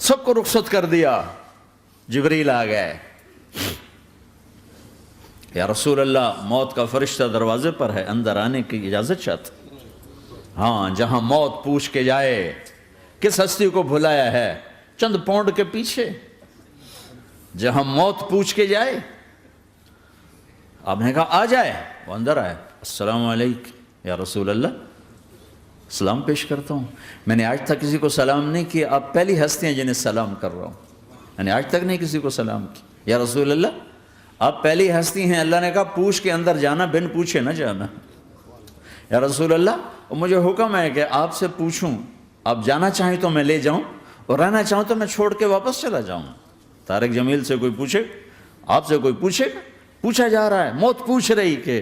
سب کو رخصت کر دیا. جبریل آ گئے. یا رسول اللہ موت کا فرشتہ دروازے پر ہے, اندر آنے کی اجازت چاہتا. ہاں, جہاں موت پوچھ کے جائے کس ہستی کو بھلایا ہے, چند پونڈ کے پیچھے جہاں موت پوچھ کے جائے. آپ نے کہا آ جائے, وہ اندر آئے. السلام علیکم یا رسول اللہ, سلام پیش کرتا ہوں. میں نے آج تک کسی کو سلام نہیں کیا, آپ پہلی ہستی ہیں جنہیں سلام کر رہا ہوں. میں نے آج تک نہیں کسی کو سلام کیا. یا رسول اللہ آپ پہلی ہستی ہیں. اللہ نے کہا پوچھ کے اندر جانا, بن پوچھے نہ جانا. یا رسول اللہ مجھے حکم ہے کہ آپ سے پوچھوں, آپ جانا چاہیں تو میں لے جاؤں, اور رہنا چاہوں تو میں چھوڑ کے واپس چلا جاؤں. طارق جمیل سے کوئی پوچھے, آپ سے کوئی پوچھے, پوچھا جا رہا ہے, موت پوچھ رہی کہ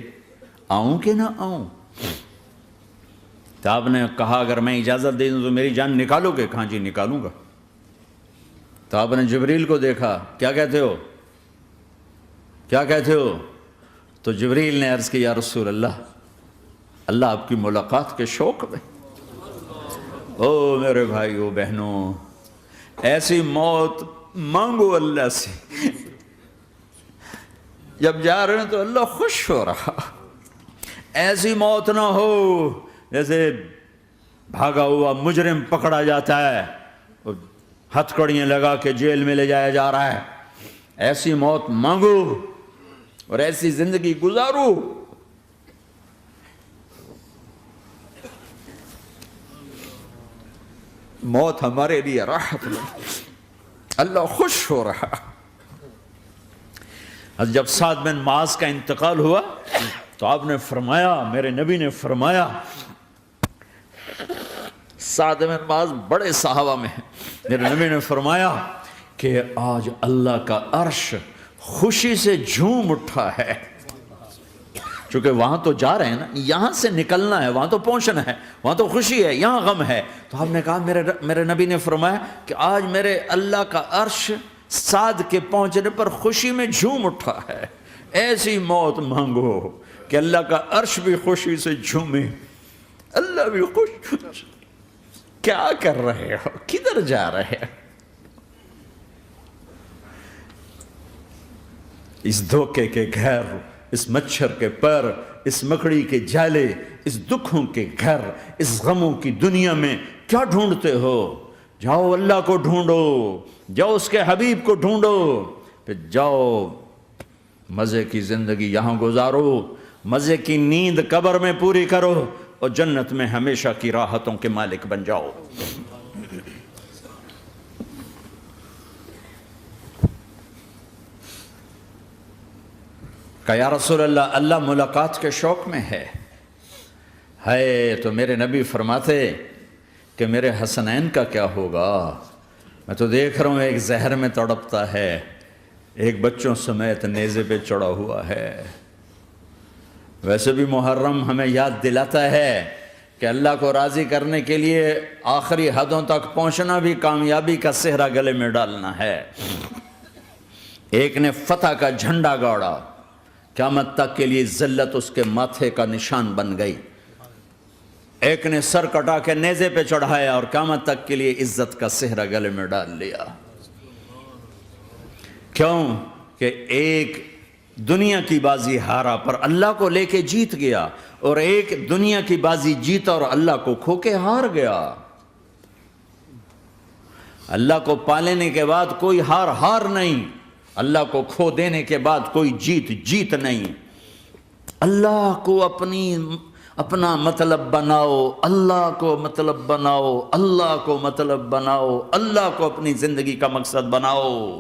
آؤں کہ نہ آؤں. تو آپ نے کہا اگر میں اجازت دے دوں تو میری جان نکالو گے؟ کہاں جی نکالوں گا. تو آپ نے جبریل کو دیکھا, کیا کہتے ہو, کیا کہتے ہو؟ تو جبریل نے عرض کی یا رسول اللہ, اللہ آپ کی ملاقات کے شوق میں. او میرے بھائیو بہنوں, ایسی موت مانگو اللہ سے. جب جا رہے ہیں تو اللہ خوش ہو رہا. ایسی موت نہ ہو جیسے بھاگا ہوا مجرم پکڑا جاتا ہے, ہتھ کڑیاں لگا کے جیل میں لے جایا جا رہا ہے. ایسی موت مانگو اور ایسی زندگی گزارو. موت ہمارے لیے راحت ہے, اللہ خوش ہو رہا. جب سعد بن معاذ کا انتقال ہوا تو آپ نے فرمایا, میرے نبی نے فرمایا, سعد بن معاذ بڑے صحابہ میں ہیں, میرے نبی نے فرمایا کہ آج اللہ کا عرش خوشی سے جھوم اٹھا ہے. چونکہ وہاں تو جا رہے ہیں نا, یہاں سے نکلنا ہے, وہاں تو پہنچنا ہے, وہاں تو خوشی ہے, یہاں غم ہے. تو آپ نے کہا, میرے نبی نے فرمایا کہ آج میرے اللہ کا عرش سعد کے پہنچنے پر خوشی میں جھوم اٹھا ہے. ایسی موت مانگو کہ اللہ کا عرش بھی خوشی سے جھومے, اللہ بھی خوش. کیا کر رہے ہو, کدھر جا رہے ہو؟ اس دھوکے کے گھر, اس مچھر کے پر, اس مکڑی کے جالے, اس دکھوں کے گھر, اس غموں کی دنیا میں کیا ڈھونڈتے ہو؟ جاؤ اللہ کو ڈھونڈو, جاؤ اس کے حبیب کو ڈھونڈو, پھر جاؤ مزے کی زندگی یہاں گزارو, مزے کی نیند قبر میں پوری کرو, اور جنت میں ہمیشہ کی راحتوں کے مالک بن جاؤ. کہ یا رسول اللہ, اللہ ملاقات کے شوق میں ہے. تو میرے نبی فرماتے کہ میرے حسنین کا کیا ہوگا؟ میں تو دیکھ رہا ہوں ایک زہر میں تڑپتا ہے, ایک بچوں سمیت نیزے پہ چڑھا ہوا ہے. ویسے بھی محرم ہمیں یاد دلاتا ہے کہ اللہ کو راضی کرنے کے لیے آخری حدوں تک پہنچنا بھی کامیابی کا صحرا گلے میں ڈالنا ہے. ایک نے فتح کا جھنڈا گاڑا, قیامت تک کے لیے ذلت اس کے ماتھے کا نشان بن گئی. ایک نے سر کٹا کے نیزے پہ چڑھایا اور قیامت تک کے لیے عزت کا صحرا گلے میں ڈال لیا. کیوں کہ ایک دنیا کی بازی ہارا پر اللہ کو لے کے جیت گیا, اور ایک دنیا کی بازی جیتا اور اللہ کو کھو کے ہار گیا. اللہ کو پالینے کے بعد کوئی ہار نہیں, اللہ کو کھو دینے کے بعد کوئی جیت نہیں. اللہ کو اپنا مطلب بناؤ, اللہ کو مطلب بناؤ, اللہ کو مطلب بناؤ, اللہ کو اپنی زندگی کا مقصد بناؤ.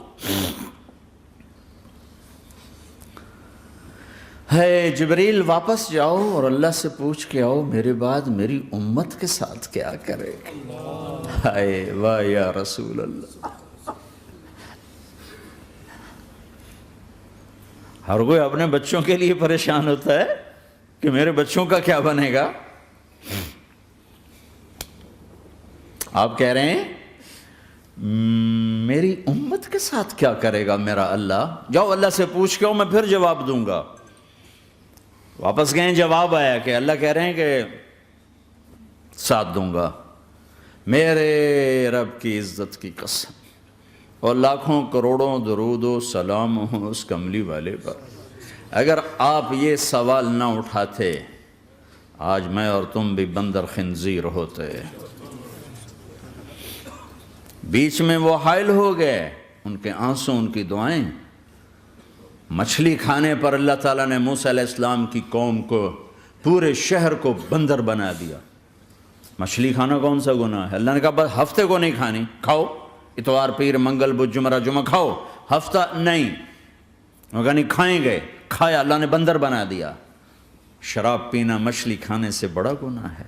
جبریل واپس جاؤ اور اللہ سے پوچھ کے آؤ میرے بعد میری امت کے ساتھ کیا کرے. واہ یا رسول اللہ. ہر کوئی اپنے بچوں کے لیے پریشان ہوتا ہے کہ میرے بچوں کا کیا بنے گا. آپ کہہ رہے ہیں میری امت کے ساتھ کیا کرے گا میرا اللہ. جاؤ اللہ سے پوچھ کے آؤ, میں پھر جواب دوں گا. واپس گئے, جواب آیا کہ اللہ کہہ رہے ہیں کہ ساتھ دوں گا. میرے رب کی عزت کی قسم, اور لاکھوں کروڑوں درود و سلام ہوں اس کملی والے پر۔ اگر آپ یہ سوال نہ اٹھاتے آج میں اور تم بھی بندر خنزیر ہوتے۔ بیچ میں وہ حائل ہو گئے، ان کے آنسوں، ان کی دعائیں۔ مچھلی کھانے پر اللہ تعالیٰ نے موسیٰ علیہ السلام کی قوم کو، پورے شہر کو بندر بنا دیا۔ مچھلی کھانا کون سا گناہ ہے؟ اللہ نے کہا بس ہفتے کو نہیں کھانی، کھاؤ اتوار پیر منگل بدھ جمعہ جمعہ کھاؤ، ہفتہ نہیں۔ وہ کہا نہیں، کھائیں گے، کھایا، اللہ نے بندر بنا دیا۔ شراب پینا مچھلی کھانے سے بڑا گناہ ہے،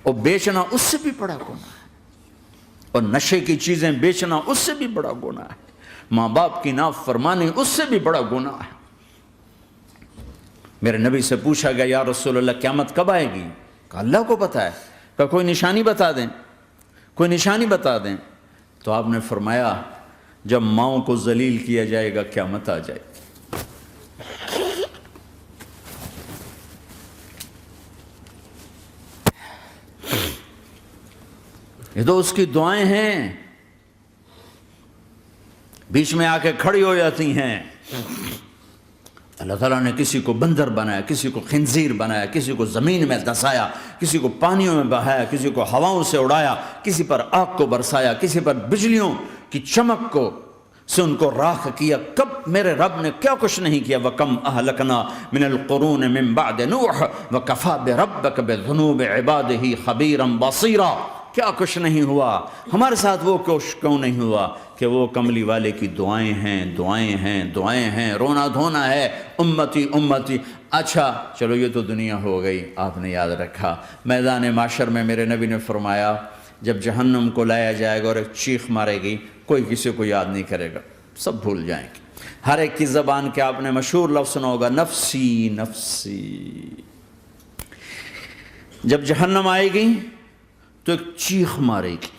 اور بیچنا اس سے بھی بڑا گناہ ہے، اور نشے کی چیزیں بیچنا اس سے بھی بڑا گناہ ہے، ماں باپ کی نافرمانی اس سے بھی بڑا گناہ ہے۔ میرے نبی سے پوچھا گیا یا رسول اللہ قیامت کب آئے گی؟ کہا اللہ کو پتہ ہے۔ کہا کوئی نشانی بتا دیں، کوئی نشانی بتا دیں۔ تو آپ نے فرمایا جب ماؤں کو ذلیل کیا جائے گا قیامت آ جائے گی۔ یہ تو اس کی دعائیں ہیں، بیچ میں آ کے کھڑی ہو جاتی ہیں۔ اللہ تعالیٰ نے کسی کو بندر بنایا، کسی کو خنزیر بنایا، کسی کو زمین میں دھسایا، کسی کو پانیوں میں بہایا، کسی کو ہواؤں سے اڑایا، کسی پر آگ کو برسایا، کسی پر بجلیوں کی چمک کو سے ان کو راکھ کیا۔ کب میرے رب نے کیا کچھ نہیں کیا۔ وَكَمْ أَهْلَكْنَا مِنَ الْقُرُونِ مِنْ بَعْدِ نُوحٍ وَكَفَى بِرَبِّكَ بِذُنُوبِ عِبَادِهِ خَبِيرًا بَصِيرًا۔ کیا کچھ نہیں ہوا ہمارے ساتھ، وہ کیوں نہیں ہوا کہ وہ کملی والے کی دعائیں ہیں، دعائیں ہیں، دعائیں ہیں، رونا دھونا ہے، امتی امتی۔ اچھا چلو یہ تو دنیا ہو گئی، آپ نے یاد رکھا میدان معاشر میں میرے نبی نے فرمایا جب جہنم کو لایا جائے گا اور ایک چیخ مارے گی، کوئی کسی کو یاد نہیں کرے گا، سب بھول جائیں گے۔ ہر ایک کی زبان کے آپ نے مشہور لفظ سنا ہوگا نفسی نفسی۔ جب جہنم آئے گی تو ایک چیخ مارے گی،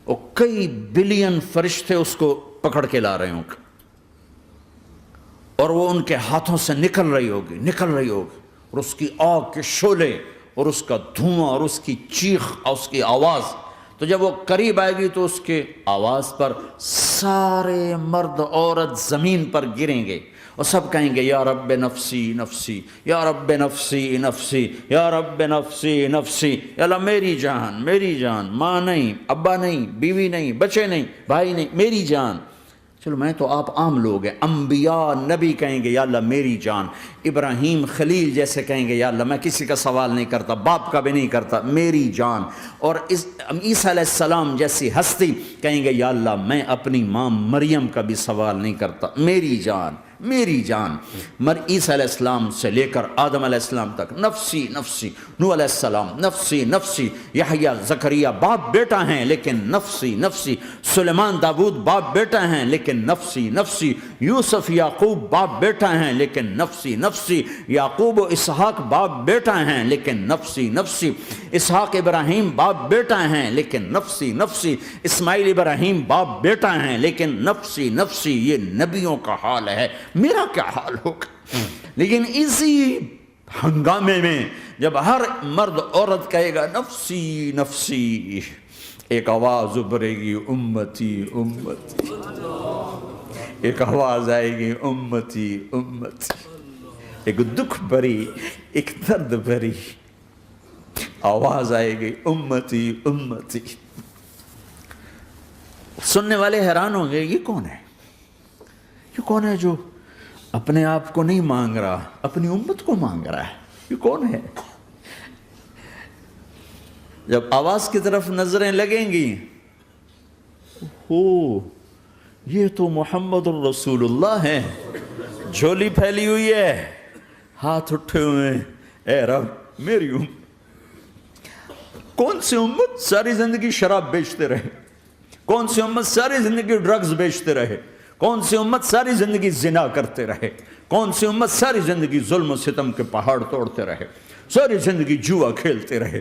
اور کئی بلین فرشتے اس کو پکڑ کے لا رہے ہوں گے، اور وہ ان کے ہاتھوں سے نکل رہی ہوگی، اور اس کی آگ کے شعلے اور اس کا دھواں اور اس کی چیخ اور اس کی آواز۔ تو جب وہ قریب آئے گی تو اس کے آواز پر سارے مرد عورت زمین پر گریں گے، اور سب کہیں گے یا رب نفسی نفسی، یا رب نفسی نفسی، یا رب نفسی نفسی۔ یا اللہ میری جان، میری جان، ماں نہیں، ابا نہیں، بیوی نہیں، بچے نہیں، بھائی نہیں، میری جان۔ چلو میں تو آپ عام لوگ ہیں، انبیاء نبی کہیں گے یا اللہ میری جان، ابراہیم خلیل جیسے کہیں گے یا اللہ میں کسی کا سوال نہیں کرتا، باپ کا بھی نہیں کرتا، میری جان۔ اور عیسیٰ علیہ السلام جیسی ہستی کہیں گے یا اللہ میں اپنی ماں مریم کا بھی سوال نہیں کرتا، میری جان، میری جان۔ عیسیٰ علیہ السلام سے لے کر آدم علیہ السلام تک نفسی نفسی، نوح علیہ السلام نفسی نفسی، یحییٰ زکریا باپ بیٹا ہیں لیکن نفسی نفسی، سلیمان داؤد باپ بیٹا ہیں لیکن نفسی نفسی، یوسف یعقوب باپ بیٹا ہیں لیکن نفسی نفسی، یعقوب و اسحاق باپ بیٹا ہیں لیکن نفسی نفسی، اسحاق ابراہیم باپ بیٹا ہیں لیکن نفسی نفسی، اسماعیل ابراہیم باپ بیٹا ہیں لیکن نفسی نفسی۔ یہ نبیوں کا حال ہے، میرا کیا حال ہوگا؟ لیکن اسی ہنگامے میں جب ہر مرد عورت کہے گا نفسی نفسی، ایک آواز ابھرے گی امتی امتی، ایک آواز آئے گی امتی امتی، ایک دکھ بھری، ایک درد بھری آواز آئے گی امتی امتی۔ سننے والے حیران ہوں گے یہ کون ہے، یہ کون ہے جو اپنے آپ کو نہیں مانگ رہا، اپنی امت کو مانگ رہا ہے، یہ کون ہے؟ جب آواز کی طرف نظریں لگیں گی، یہ تو محمد الرسول اللہ ہے، جھولی پھیلی ہوئی ہے، ہاتھ اٹھے ہوئے ہیں، اے رب میری امت۔ کون سی امت ساری زندگی شراب بیچتے رہے، کون سی امت ساری زندگی ڈرگز بیچتے رہے، کون سی امت ساری زندگی زنا کرتے رہے، کون سی امت ساری زندگی ظلم و ستم کے پہاڑ توڑتے رہے، ساری زندگی جوا کھیلتے رہے۔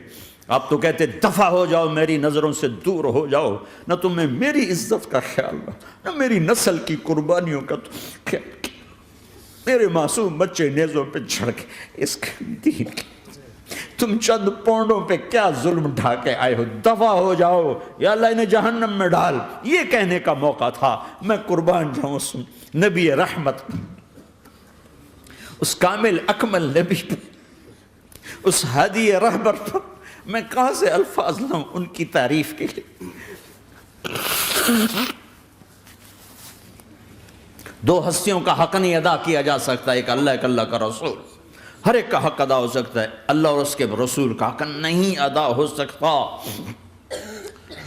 آپ تو کہتے دفع ہو جاؤ، میری نظروں سے دور ہو جاؤ، نہ تمہیں میری عزت کا خیال نہ میری نسل کی قربانیوں کا خیال، میرے معصوم بچے نیزوں پہ چڑھ کے اس کے دین کے تم چند پونڈوں پہ کیا ظلم ڈھا کے آئے ہو، دفع ہو جاؤ یا اللہ انہیں جہنم میں ڈال. یہ کہنے کا موقع تھا. میں قربان جاؤں اس نبی رحمت، اس کامل اکمل نبی پر، اس ہادی رہبر پر میں کہاں سے الفاظ لاؤں ان کی تعریف کے لیے. دو ہستیوں کا حق نہیں ادا کیا جا سکتا، ایک اللہ، ایک اللہ کا رسول. ہر ایک کا حق ادا ہو سکتا ہے، اللہ اور اس کے رسول کا حق نہیں ادا ہو سکتا.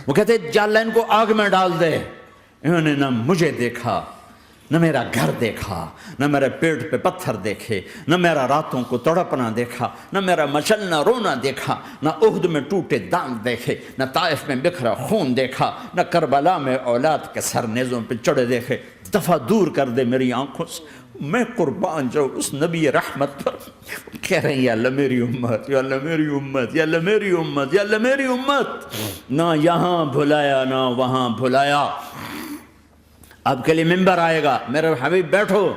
وہ کہتے جا اللہ ان کو آگ میں ڈال دے. انہوں نے نہ مجھے دیکھا، نہ میرا گھر دیکھا، نہ میرے پیٹ پہ پتھر دیکھے، نہ میرا راتوں کو تڑپنا دیکھا، نہ میرا مچلنا رونا دیکھا، نہ احد میں ٹوٹے دانت دیکھے، نہ طائف میں بکھرا خون دیکھا، نہ کربلا میں اولاد کے سر نیزوں پہ چڑھے دیکھے. دفعہ دور کر دے میری آنکھوں سے. میں قربان جاؤں اس نبی رحمت پر. کہہ رہے ہیں یا اللہ میری امت، یا اللہ میری امت، یا اللہ میری امت، یا اللہ میری امت. نہ یہاں بھلایا نہ وہاں بھلایا. آپ کے لیے ممبر آئے گا، میرے حبیب بیٹھو،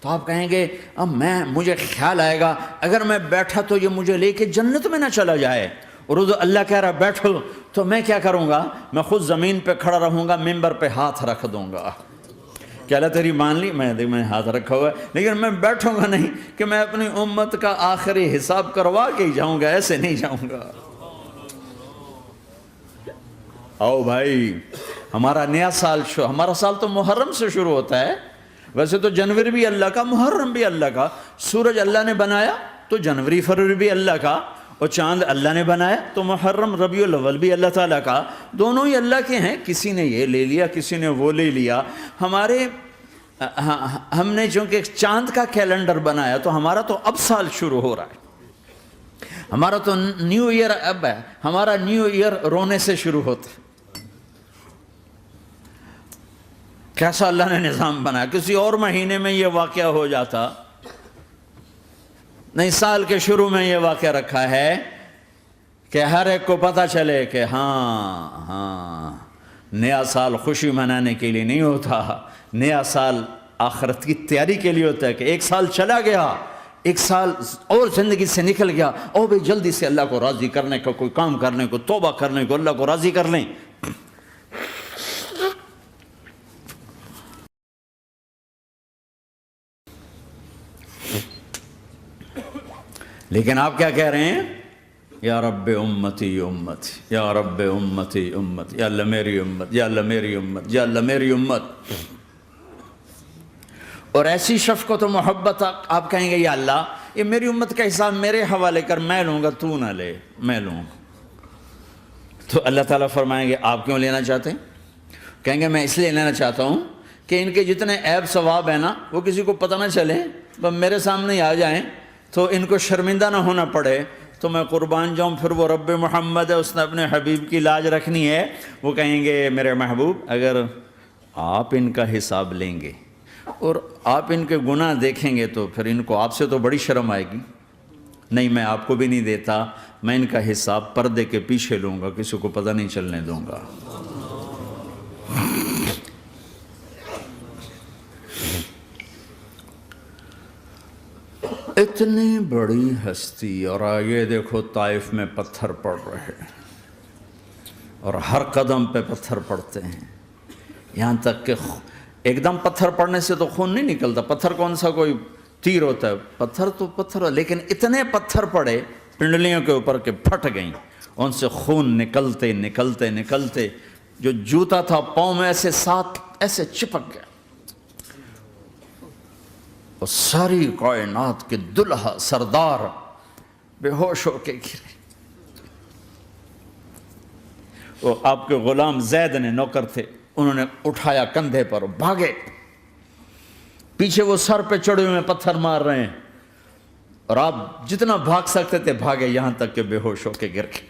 تو آپ کہیں گے اب مجھے خیال آئے گا اگر میں بیٹھا تو یہ مجھے لے کے جنت میں نہ چلا جائے. اور اللہ کہہ رہا بیٹھو تو میں کیا کروں گا؟ میں خود زمین پہ کھڑا رہوں گا، ممبر پہ ہاتھ رکھ دوں گا. کہ اللہ تیری مان لی، میں ہاتھ رکھا ہوا ہے، لیکن میں بیٹھوں گا نہیں کہ میں اپنی امت کا آخری حساب کروا کے ہی جاؤں گا، ایسے نہیں جاؤں گا. آؤ بھائی، ہمارا نیا سال ہمارا سال تو محرم سے شروع ہوتا ہے. ویسے تو جنوری بھی اللہ کا، محرم بھی اللہ کا. سورج اللہ نے بنایا تو جنوری فروری بھی اللہ کا، اور چاند اللہ نے بنایا تو محرم ربیع الاول بھی اللہ تعالیٰ کا. دونوں ہی اللہ کے ہیں. کسی نے یہ لے لیا، کسی نے وہ لے لیا. ہم نے چونکہ چاند کا کیلنڈر بنایا تو ہمارا تو اب سال شروع ہو رہا ہے. ہمارا تو نیو ایئر اب ہے. ہمارا نیو ایئر رونے سے شروع ہوتا ہے. کیسا اللہ نے نظام بنایا. کسی اور مہینے میں یہ واقعہ ہو جاتا. نہیں، سال کے شروع میں یہ واقعہ رکھا ہے کہ ہر ایک کو پتہ چلے کہ ہاں نیا سال خوشی منانے کے لیے نہیں ہوتا. نیا سال آخرت کی تیاری کے لیے ہوتا ہے. کہ ایک سال چلا گیا، ایک سال اور زندگی سے نکل گیا، او بھئی جلدی سے اللہ کو راضی کرنے کا کوئی کام کرنے کو، توبہ کرنے کو، اللہ کو راضی کر لیں. لیکن آپ کیا کہہ رہے ہیں؟ یا رب امتی امتی، یا رب امتی امتی، یا اللہ میری امت، یا اللہ میری امت، یا اللہ میری امت. اور ایسی شفقت و محبت آپ کہیں گے یا اللہ یہ میری امت کا حساب میرے حوالے کر، میں لوں گا، تو نہ لے، میں لوں گا. تو اللہ تعالیٰ فرمائیں گے آپ کیوں لینا چاہتے ہیں؟ کہیں گے میں اس لیے لینا چاہتا ہوں کہ ان کے جتنے عیب ثواب ہیں نا وہ کسی کو پتہ نہ چلے، بس میرے سامنے ہی آ جائیں تو ان کو شرمندہ نہ ہونا پڑے. تو میں قربان جاؤں. پھر وہ رب محمد ہے، اس نے اپنے حبیب کی لاج رکھنی ہے. وہ کہیں گے میرے محبوب اگر آپ ان کا حساب لیں گے اور آپ ان کے گناہ دیکھیں گے تو پھر ان کو آپ سے تو بڑی شرم آئے گی. نہیں، میں آپ کو بھی نہیں دیتا، میں ان کا حساب پردے کے پیچھے لوں گا، کسی کو پتہ نہیں چلنے دوں گا. اتنی بڑی ہستی، اور آگے دیکھو طائف میں پتھر پڑ رہے ہیں اور ہر قدم پہ پتھر پڑتے ہیں. یہاں تک کہ ایک دم پتھر پڑنے سے تو خون نہیں نکلتا. پتھر کون سا کوئی تیر ہوتا ہے؟ پتھر تو پتھر. لیکن اتنے پتھر پڑے پنڈلیوں کے اوپر کہ پھٹ گئیں. ان سے خون نکلتے نکلتے نکلتے جو جوتا تھا پاؤں میں ایسے ساتھ ایسے چپک گیا. اور ساری کائنات کے دلہا سردار بے ہوش ہو کے گرے. وہ آپ کے غلام زید نے نوکر تھے، انہوں نے اٹھایا کندھے پر، بھاگے. پیچھے وہ سر پہ چڑھے ہوئے پتھر مار رہے ہیں اور آپ جتنا بھاگ سکتے تھے بھاگے، یہاں تک کہ بے ہوش ہو کے گر گئے.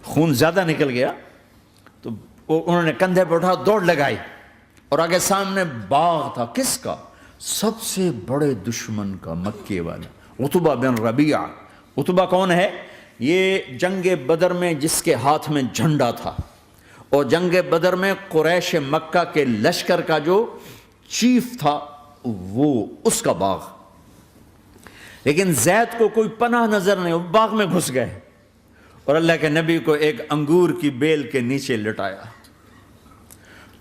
خون زیادہ نکل گیا تو انہوں نے کندھے پہ اٹھا دوڑ لگائی. اور آگے سامنے باغ تھا. کس کا؟ سب سے بڑے دشمن کا، مکے والا عتبہ بن ربیعہ. عتبہ کون ہے؟ یہ جنگ بدر میں جس کے ہاتھ میں جھنڈا تھا، اور جنگ بدر میں قریش مکہ کے لشکر کا جو چیف تھا وہ اس کا باغ. لیکن زید کو کوئی پناہ نظر نہیں، وہ باغ میں گھس گئے اور اللہ کے نبی کو ایک انگور کی بیل کے نیچے لٹایا۔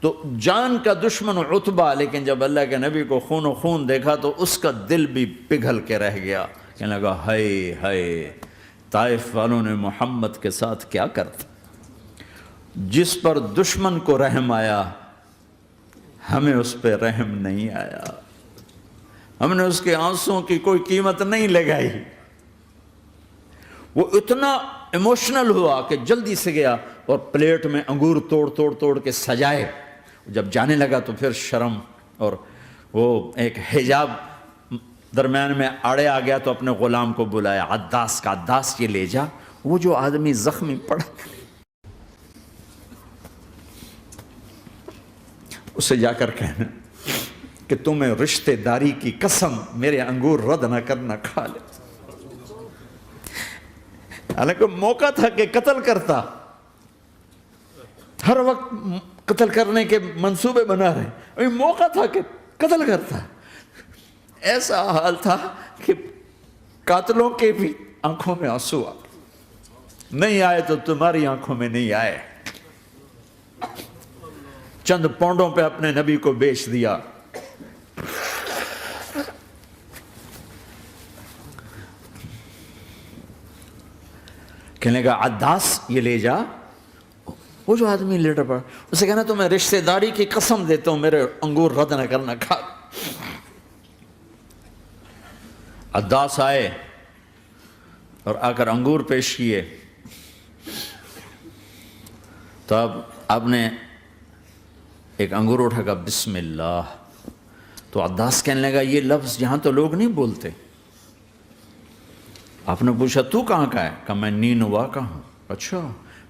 تو جان کا دشمن عتبہ، لیکن جب اللہ کے نبی کو خون و خون دیکھا تو اس کا دل بھی پگھل کے رہ گیا، کہنے لگا ہائے ہائے، طائف والوں نے محمد کے ساتھ کیا کرتا۔ جس پر دشمن کو رحم آیا ہمیں اس پہ رحم نہیں آیا، ہم نے اس کے آنسوں کی کوئی قیمت نہیں لگائی۔ وہ اتنا ایموشنل ہوا کہ جلدی سے گیا اور پلیٹ میں انگور توڑ کے سجائے۔ جب جانے لگا تو پھر شرم اور وہ ایک حجاب درمیان میں آڑے آ گیا، تو اپنے غلام کو بلایا، عداس کا، عداس یہ لے جا وہ جو آدمی زخمی پڑا، اسے جا کر کہنا کہ تمہیں رشتہ داری کی قسم میرے انگور رد نہ کرنا، کھا لے۔ حالانکہ موقع تھا کہ قتل کرتا، ہر وقت قتل کرنے کے منصوبے بنا رہے، ابھی موقع تھا کہ قتل کرتا۔ ایسا حال تھا کہ قاتلوں کے بھی آنکھوں میں آنسو آ نہیں آئے تو تمہاری آنکھوں میں نہیں آئے۔ چند پونڈوں پہ اپنے نبی کو بیچ دیا۔ کہنے کا عداس یہ لے جا، وہ جو آدمی لیٹر پڑا، اسے کہنا تو میں رشتہ داری کی قسم دیتا ہوں میرے انگور رد نہ کرنا، کھا۔ عداس آئے اور آ کر انگور پیش کیے، تو اب آپ نے ایک انگور اٹھا کر بسم اللہ، تو عداس کہنے لگا یہ لفظ یہاں تو لوگ نہیں بولتے۔ آپ نے پوچھا تو کہاں کا ہے؟ کہا میں نینوا کا ہوں۔ اچھا،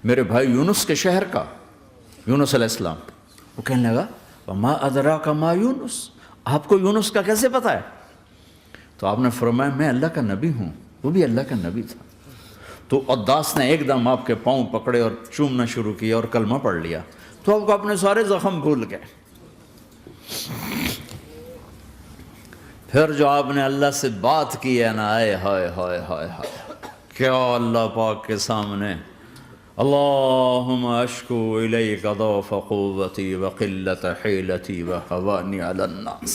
میرے بھائی یونس کے شہر کا، یونس علیہ السلام۔ وہ کہنے لگا وما ادراک ما یونس، آپ کو یونس کا کیسے پتا ہے؟ تو آپ نے فرمایا میں اللہ کا نبی ہوں، وہ بھی اللہ کا نبی تھا۔ تو عداس نے ایک دم آپ کے پاؤں پکڑے اور چومنا شروع کیا اور کلمہ پڑھ لیا، تو آپ کو اپنے سارے زخم بھول گئے۔ پھر جو آپ نے اللہ سے بات کی ہے نا، آئے ہائے ہائے ہائے ہائے، کیا اللہ پاک کے سامنے اللہم اشکو الیک ضعف قوتی وقلت حیلتی وہوانی علی الناس،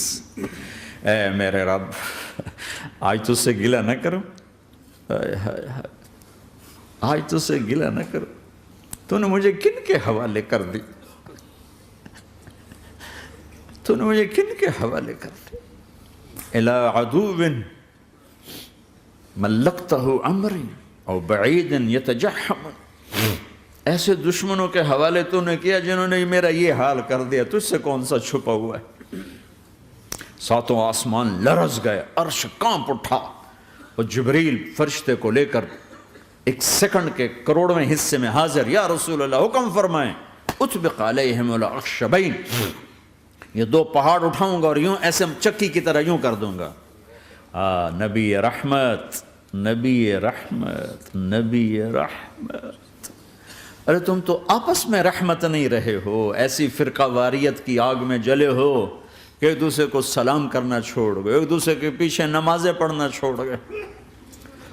اے میرے رب آج تجھ سے گلہ نہ کروں، آج تجھ سے گلہ نہ کروں، تو نے مجھے کن کے حوالے کر دی، تو نے مجھے کن کے حوالے کر دی، الی عدو ملکتہ امری او بعید یتجحم، ایسے دشمنوں کے حوالے تو نے کیا جنہوں نے میرا یہ حال کر دیا، تجھ سے کون سا چھپا ہوا ہے۔ ساتوں آسمان لرز گئے، عرش کانپ اٹھا، اور جبریل فرشتے کو لے کر ایک سیکنڈ کے کروڑویں حصے میں حاضر، یا رسول اللہ حکم فرمائیں اطبق علیہم الاخشبین، یہ دو پہاڑ اٹھاؤں گا اور یوں ایسے چکی کی طرح یوں کر دوں گا۔ نبی رحمت، نبی رحمت، نبی رحمت۔ ارے تم تو آپس میں رحمت نہیں رہے ہو، ایسی فرقہ واریت کی آگ میں جلے ہو کہ ایک دوسرے کو سلام کرنا چھوڑ گئے، ایک دوسرے کے پیچھے نمازیں پڑھنا چھوڑ گئے،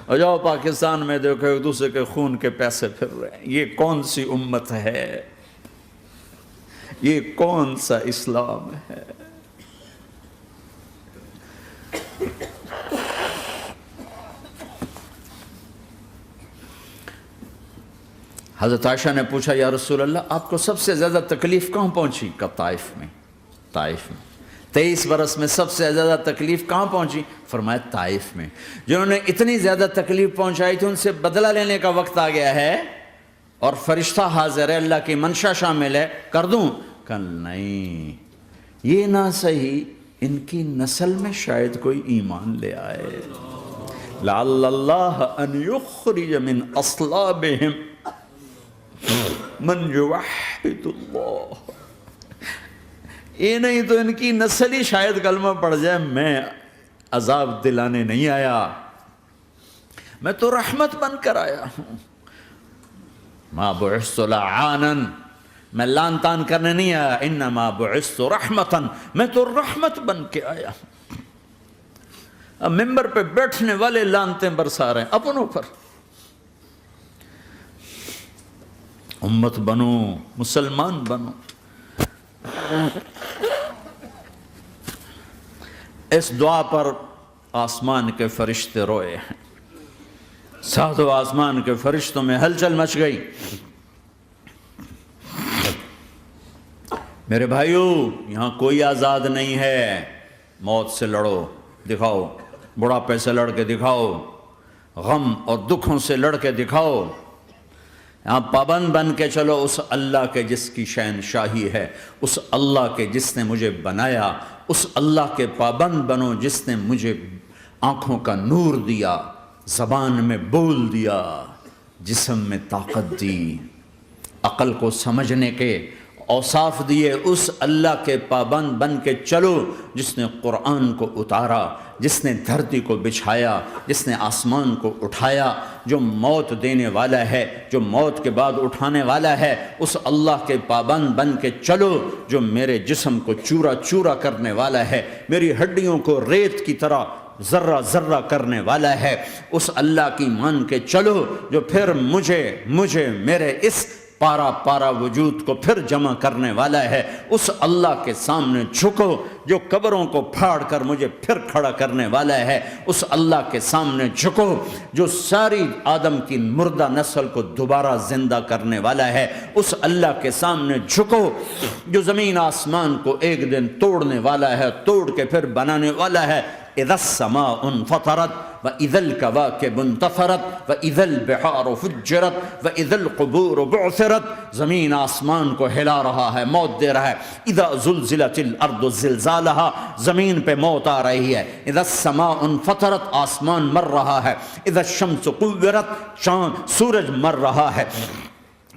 اور جاؤ پاکستان میں دیکھو ایک دوسرے کے خون کے پیسے پھر رہے ہیں۔ یہ کون سی امت ہے؟ یہ کون سا اسلام ہے؟ حضرت عائشہ نے پوچھا یا رسول اللہ آپ کو سب سے زیادہ تکلیف کہاں پہنچی؟ کہا طائف میں، طائف میں۔ 23 برس میں سب سے زیادہ تکلیف کہاں پہنچی؟ فرمایا طائف میں۔ جنہوں نے اتنی زیادہ تکلیف پہنچائی تھی ان سے بدلہ لینے کا وقت آ گیا ہے، اور فرشتہ حاضر ہے، اللہ کی منشا شامل ہے، کر دوں؟ کہ نہیں، یہ نہ صحیح، ان کی نسل میں شاید کوئی ایمان لے آئے، لعل اللہ ان یخرج من اصلابہم من یوحد اللہ، یہ نہیں تو ان کی نسل ہی شاید کلمہ پڑھ جائے۔ میں عذاب دلانے نہیں آیا، میں تو رحمت بن کر آیا ہوں۔ ما بعثت لعانا، میں لان تان کرنے نہیں آیا، انما بعثت رحمتا، میں تو رحمت بن کے آیا ہوں۔ اب ممبر پہ بیٹھنے والے لانتیں برسا رہے ہیں اپنوں پر. امت بنو، مسلمان بنو. اس دعا پر آسمان کے فرشتے روئے ہیں. ساتوں آسمان کے فرشتوں میں ہلچل مچ گئی. میرے بھائیو، یہاں کوئی آزاد نہیں ہے. موت سے لڑو، دکھاؤ. بڑھاپے سے لڑ کے دکھاؤ. غم اور دکھوں سے لڑ کے دکھاؤ. یہاں پابند بن کے چلو اس اللہ کے جس کی شہنشاہی ہے، اس اللہ کے جس نے مجھے بنایا. اس اللہ کے پابند بنو جس نے مجھے آنکھوں کا نور دیا، زبان میں بول دیا، جسم میں طاقت دی، عقل کو سمجھنے کے اوصاف دیے. اس اللہ کے پابند بن کے چلو جس نے قرآن کو اتارا، جس نے دھرتی کو بچھایا، جس نے آسمان کو اٹھایا، جو موت دینے والا ہے، جو موت کے بعد اٹھانے والا ہے. اس اللہ کے پابند بن کے چلو جو میرے جسم کو چورا چورا کرنے والا ہے، میری ہڈیوں کو ریت کی طرح ذرہ ذرہ کرنے والا ہے. اس اللہ کی مان کے چلو جو پھر مجھے میرے اس پارا پارا وجود کو پھر جمع کرنے والا ہے. اس اللہ کے سامنے جھکو جو قبروں کو پھاڑ کر مجھے پھر کھڑا کرنے والا ہے. اس اللہ کے سامنے جھکو جو ساری آدم کی مردہ نسل کو دوبارہ زندہ کرنے والا ہے. اس اللہ کے سامنے جھکو جو زمین آسمان کو ایک دن توڑنے والا ہے، توڑ کے پھر بنانے والا ہے. اذا السماء انفطرت وإذا الكواكب انتثرت وإذا البحار فجرت وإذا القبور بعثرت. زمین آسمان کو ہلا رہا ہے، موت دے رہا ہے. اذا زلزلت الارض زلزالها، زمین پہ موت آ رہی ہے. اذا السماء انفطرت، آسمان مر رہا ہے. اذا الشمس قورت، چاند سورج مر رہا ہے.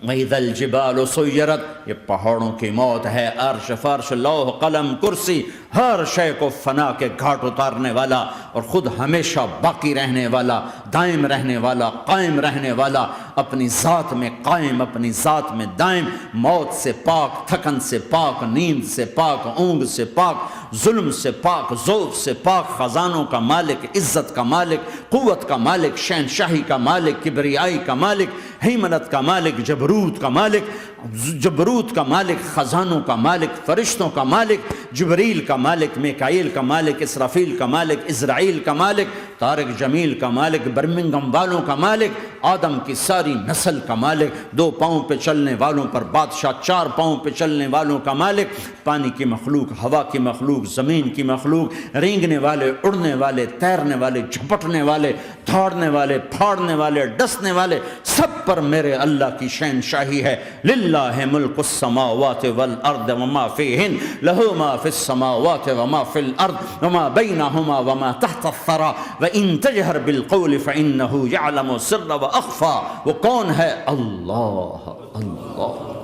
وَإِذَا الْجِبَالُ سُيِّرَتْ، یہ پہاڑوں کی موت ہے. عرش فرش لوح قلم کرسی ہر شے کو فنا کے گھاٹ اتارنے والا اور خود ہمیشہ باقی رہنے والا، دائم رہنے والا، قائم رہنے والا، اپنی ذات میں قائم، اپنی ذات میں دائم، موت سے پاک، تھکن سے پاک، نیند سے پاک، اونگ سے پاک، ظلم سے پاک، ذوق سے پاک، خزانوں کا مالک، عزت کا مالک، قوت کا مالک، شہنشاہی کا مالک، کبریائی کا مالک، ہیمنت کا مالک، جبروت کا مالک، خزانوں کا مالک، فرشتوں کا مالک، جبریل کا مالک، میکائیل کا مالک، اسرافیل کا مالک، اسرائیل کا مالک، طارق جمیل کا مالک، برمنگم والوں کا مالک، آدم کی ساری نسل کا مالک، 2 پاؤں پہ چلنے والوں پر بادشاہ، 4 پاؤں پہ چلنے والوں کا مالک، پانی کی مخلوق، ہوا کی مخلوق، زمین کی مخلوق، رینگنے والے، اڑنے والے، تیرنے والے، جھپٹنے والے، دھاڑنے والے، پھاڑنے والے، ڈسنے والے، سب پر میرے اللہ کی شہنشاہی ہے. للہ ملک السماوات والارض وما فیہن، لہو ما فی السماوات وما فی الارض وما بینہما وما تحت الثری وان تجہر بالقول فانہ یعلم السر واخفی. وہ کون ہے؟ اللہ. اللہ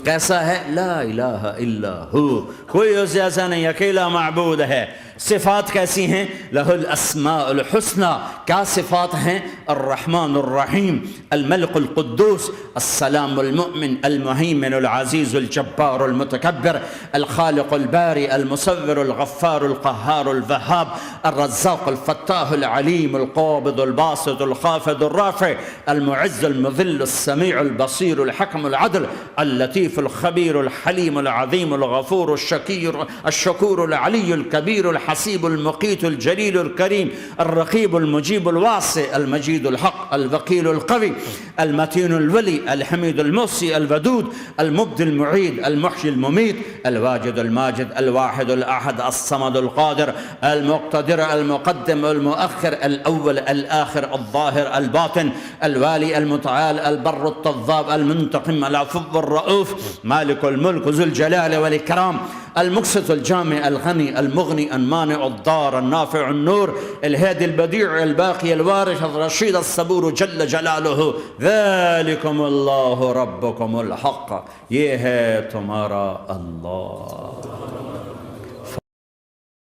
کیسا ہے؟ لا الہ الا ہو، کوئی اسے ایسا نہیں، اکیلا معبود ہے. صفات کیسی ہیں؟ لہ الاسماء الحسنى. کیا صفات ہیں؟ الرحمن الرحیم، الملک القدوس، السلام المؤمن، المہیمن العزیز الجبار المتکبر، الخالق الباری المصور الغفار القہار الوہاب، الرزاق الفتاح العلیم القابض الباسط الخافض الرافع، المعز المذل السمیع البصیر الحکم العدل، اللطیف الخبیر الحلیم العظیم الغفور الشکور العلی الکبیر الحسیب المقیت الجلیل الکریم، الرقیب المجیب الواسع، المجید الحق، الوکیل القوی، المتین الولی، الحمید المحصی، الودود، المبدی المعید، المحیی الممیت، الواجد الماجد، الواحد الاحد، الصمد القادر، المقتدر، المقدم، المؤخر، الاول، الاخر، الظاهر، الباطن، الوالي، المتعال، البر التضاب، المنتقم، العفو الرؤوف، مالك الملك، ذو الجلال والإكرام، المقسط الجامع الغني المغني المانع الضار النافع النور، الهادي البديع الباقي الوارث الرشيد الصبور جل جلاله. ذلكم اللہ ربكم الحق، یہ ہے تمہارا اللہ.